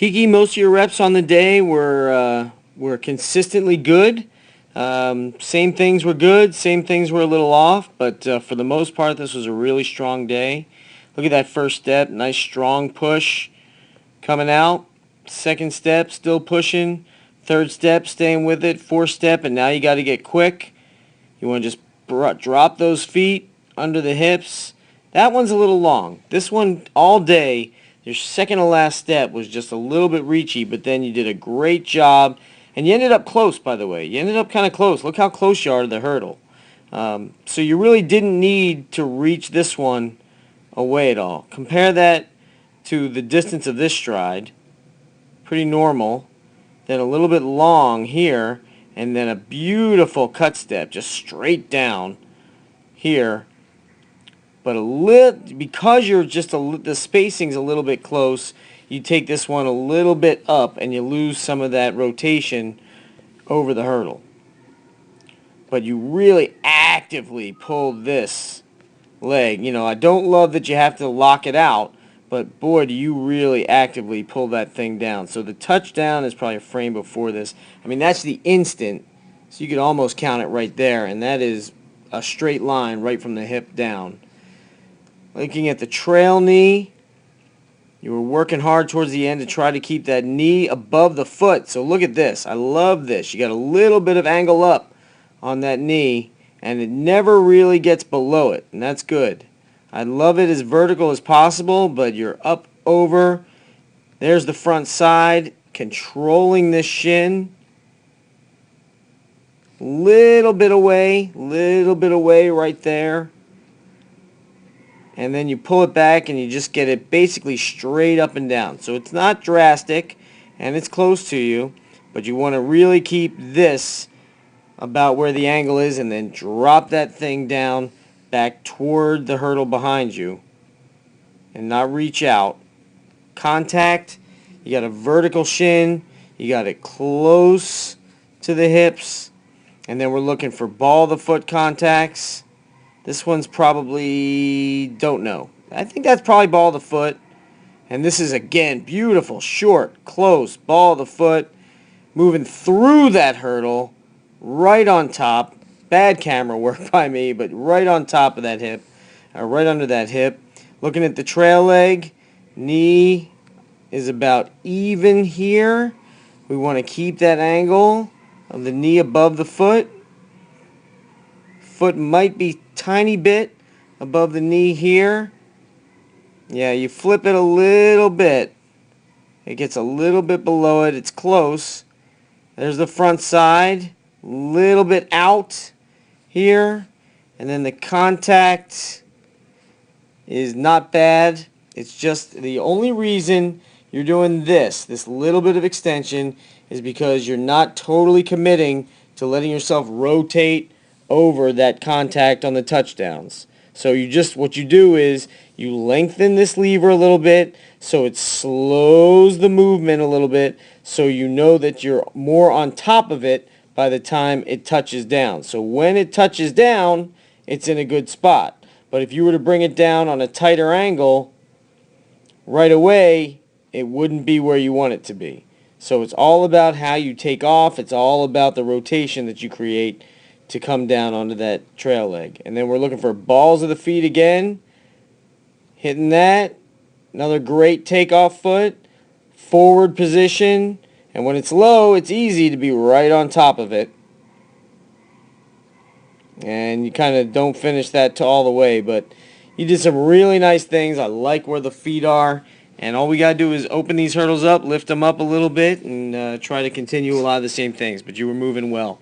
Kiki, most of your reps on the day were consistently good. Same things were good, same things were a little off, but for the most part, this was a really strong day. Look at that first step, nice strong push coming out. Second step, still pushing. Third step, staying with it. Fourth step, and now you got to get quick. You want to just drop those feet under the hips. That one's a little long. This one, all day, your second to last step was just a little bit reachy, but then you did a great job. And you ended up close, by the way. You ended up kind of close. Look how close you are to the hurdle. So you really didn't need to reach this one away at all. Compare that to the distance of this stride. Pretty normal. Then a little bit long here. And then a beautiful cut step, just straight down here. But because you're just the spacing's a little bit close, you take this one a little bit up and you lose some of that rotation over the hurdle. But you really actively pull this leg. You know, I don't love that you have to lock it out, but boy, do you really actively pull that thing down. So the touchdown is probably a frame before this. I mean, that's the instant, so you could almost count it right there, and that is a straight line right from the hip down. Looking at the trail knee, you were working hard towards the end to try to keep that knee above the foot. So look at this. I love this. You got a little bit of angle up on that knee, and it never really gets below it, and that's good. I love it as vertical as possible, but you're up over. There's the front side, controlling this shin. Little bit away right there. And then you pull it back and you just get it basically straight up and down. So it's not drastic and it's close to you, but you want to really keep this about where the angle is and then drop that thing down back toward the hurdle behind you and not reach out. Contact, you got a vertical shin, you got it close to the hips, and then we're looking for ball of the foot contacts. This one's probably, don't know. I think that's probably ball of the foot. And this is, again, beautiful, short, close, ball of the foot. Moving through that hurdle, right on top. Bad camera work by me, but right on top of that hip. Right under that hip. Looking at the trail leg. Knee is about even here. We want to keep that angle of the knee above the foot. Foot might be tiny bit above the knee here. Yeah, you flip it a little bit. It gets a little bit below it. It's close. There's the front side. Little bit out here. And then the contact is not bad. It's just the only reason you're doing this little bit of extension, is because you're not totally committing to letting yourself rotate over that contact on the touchdowns. So what you do is you lengthen this lever a little bit so it slows the movement a little bit, so you know that you're more on top of it by the time it touches down. So when it touches down, it's in a good spot. But if you were to bring it down on a tighter angle right away, it wouldn't be where you want it to be. So it's all about how you take off. It's all about the rotation that you create to come down onto that trail leg. And then we're looking for balls of the feet again. Hitting that. Another great takeoff foot. Forward position. And when it's low, it's easy to be right on top of it. And you kind of don't finish that all the way, but you did some really nice things. I like where the feet are. And all we got to do is open these hurdles up, lift them up a little bit, and try to continue a lot of the same things. But you were moving well.